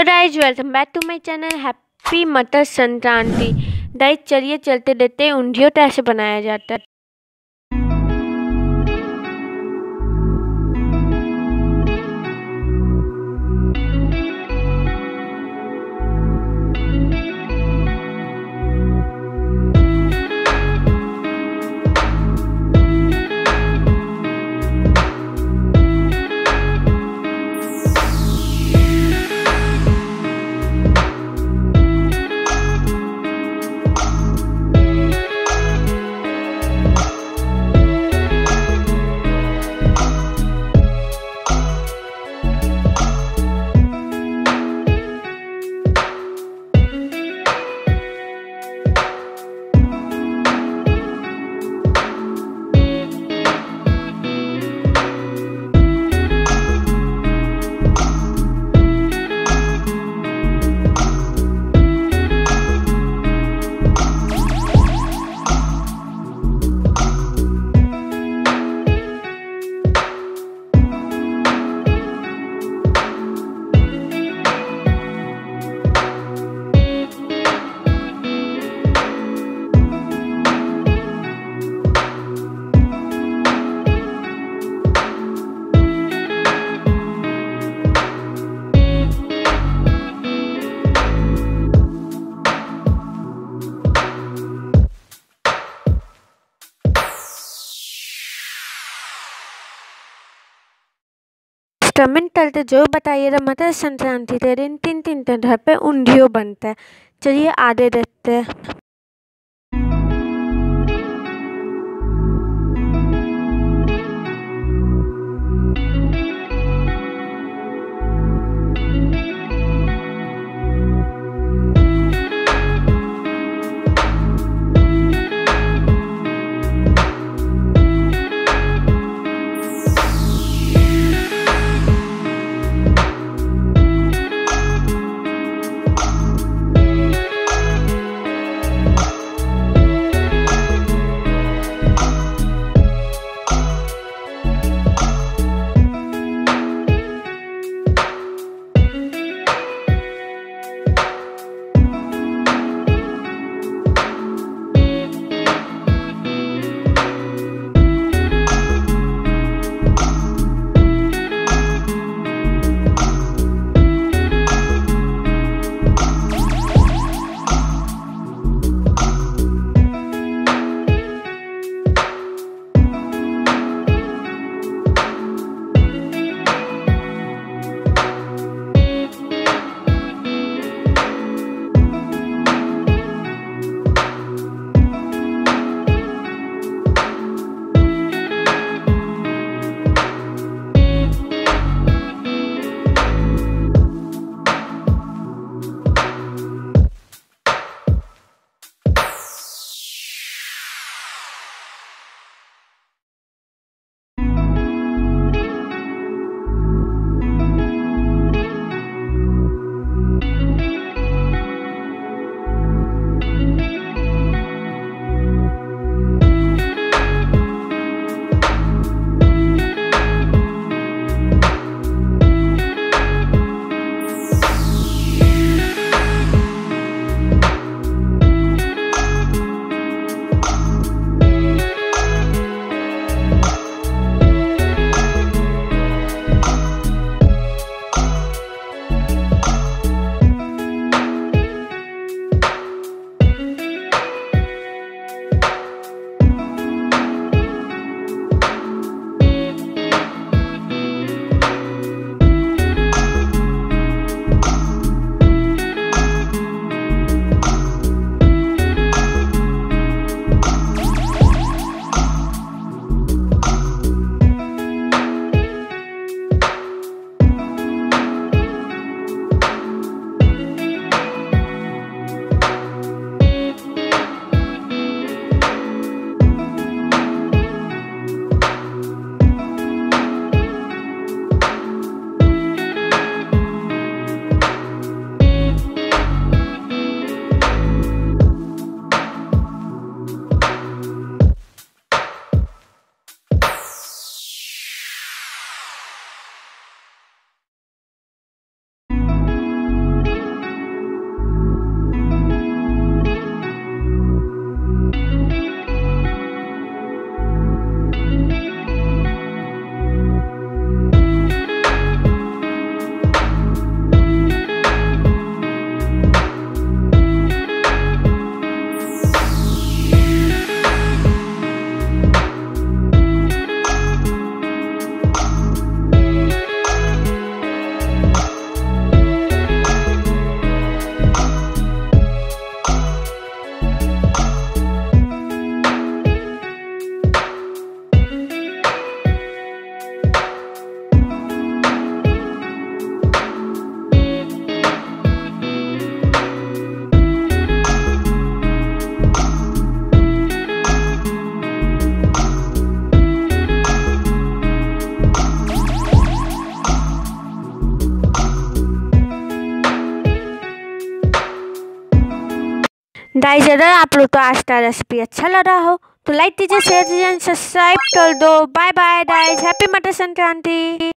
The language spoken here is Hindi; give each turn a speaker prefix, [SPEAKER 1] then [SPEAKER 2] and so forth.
[SPEAKER 1] Hello guys, welcome back to my channel. Happy Makar Sankranti. Guys चलिए चलते देते हैं ऊंधियो कैसे बनाया जाता है। कमेंट करके जो बताइएगा मकर संक्रांति के दिन तीन घर पे ऊंधियो बनता है। चलिए आगे देखते हैं। गाइस अगर आप लोग को आज का रेसिपी अच्छा लगा हो तो लाइक कीजिए, शेयर कीजिए, सब्सक्राइब कर दो। Bye bye guys, happy Makar Sankranti.